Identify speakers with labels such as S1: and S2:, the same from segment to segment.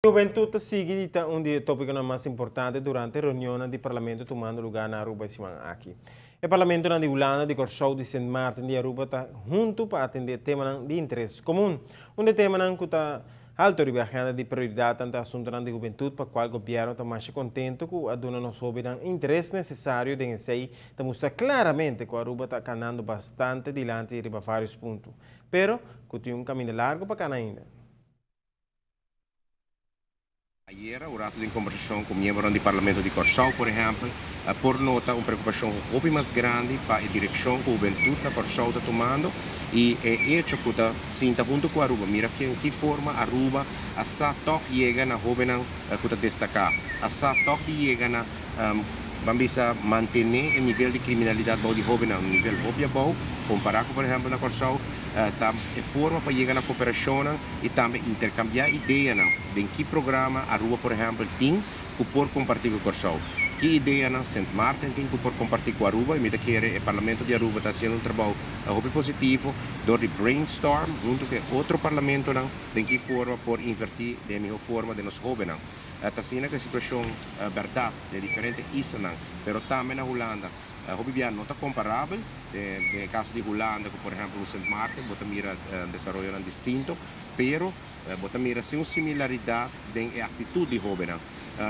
S1: Juventud seguida um dos tópicos mais importantes durante a reunião do Parlamento tomando lugar na Aruba esse ano aqui. O Parlamento na Holanda de Corsou de Sint Maarten de Aruba está junto para atender temas de interesse comum. Tema que está alto de agenda de prioridade tanto assunto de juventude para qual o governo está mais contente com a dona nos sobre o interesse necessário de ensaiar para mostrar claramente que a Aruba está caminhando bastante adiante de vários pontos. Pero que tem caminho largo para caminhar ainda.
S2: Ayer, o rato de conversação com membros do Parlamento de Corsau, por exemplo, por nota uma preocupação um pouco mais grande para a direção que a juventude da Corsau está tomando e é hecho que está sinta junto com a Aruba. Mira que forma a Aruba a sa toc chega na jovem que está destacar, a sa toc chega na vamos manter o nível de criminalidade de jovem a um nível bom, comparado, por exemplo, na Corsau, é forma para chegar na cooperação e também intercambiar ideias de que programa a Aruba, por exemplo, tem que por compartilhar com Corsau. Que ideia na Sint Maarten tem que por compartilhar com a Aruba e me que o Parlamento de Aruba está fazendo trabalho muito positivo, door de brainstorm, junto com outro Parlamento de que forma por invertir de melhor forma de nos jovens. Está sendo que a situação verdade de diferentes islas, mas também na Holanda. Hoje não está comparável, no caso de Holanda, por exemplo, Sint Maarten, você mira desenvolvimento distinto, pero você mira sem similaridade em atitude de jovem.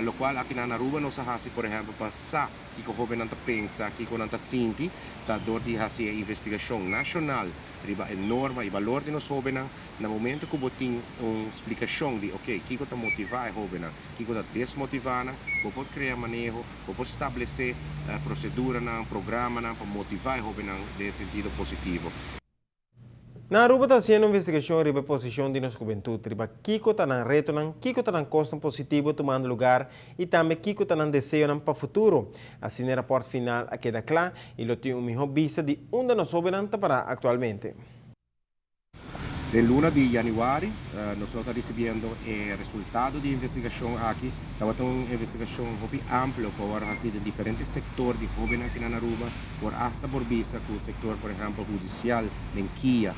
S2: Lo qual aqui na Aruba nós fazemos, por exemplo, passar que o jovem não pensa, que o não sente, está dor de fazer investigação nacional, riba a norma e valor de nós jovens, no momento que você tem uma explicação de, ok, que está motivar o jovem, que está desmotivar, você pode criar manejo, você pode estabelecer procedura, programa para motivar o jovem de sentido positivo.
S1: Na Aruba está sendo uma investigação sobre a posição de nossa juventude, sobre Kiko está na reto, Kiko está na costa positivo tomando lugar e também Kiko está na desejo para o futuro. Assim, o rapport final queda claro e ele tem uma melhor vista de onde nós soberano para atualmente.
S2: De luna de januário, nós estamos recebendo o resultado de investigação aqui. Estava uma investigação muito ampla para fazer de diferentes setores de jovens aqui na Aruba, por hasta por visa com o setor, por exemplo, judicial, de Kia,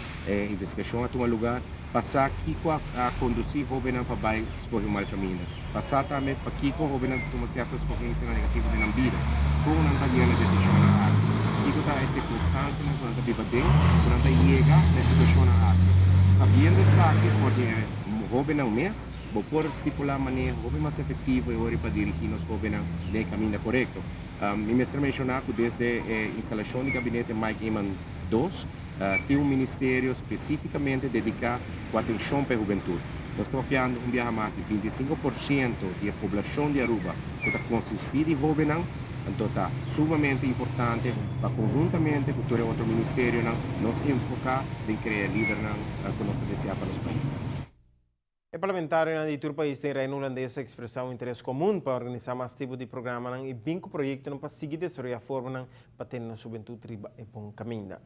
S2: investigação a tomar lugar, passar aqui a conduzir jovens para escolher um mau caminho. Passar também para aqui com jovens que tomam certas escolhas negativas na vida, como não está a decisão na área. Aqui está a circunstância, quando está bem, quando está chegar na situação na área. Sabendo isso aqui, porque o jovem não mês, vou por estipular maneira mais efetivo e hora para dirigir os jovens no caminho correto. Me mencionar que desde a instalação do gabinete Mike Eman II, tem um ministério especificamente dedicado à atenção para a juventude. Nós estamos vendo mais de 25% da população de Aruba que está consistida de jovens. Então está sumamente importante para conjuntamente com todo outro ministério nos enfocar em criar líder que nós desejamos para os países.
S1: O parlamentário do país tem reino holandês expressar um interesse comum para organizar mais tipo de programa e 5 projetos para seguir desenvolver a forma para ter na juventude e bom caminho.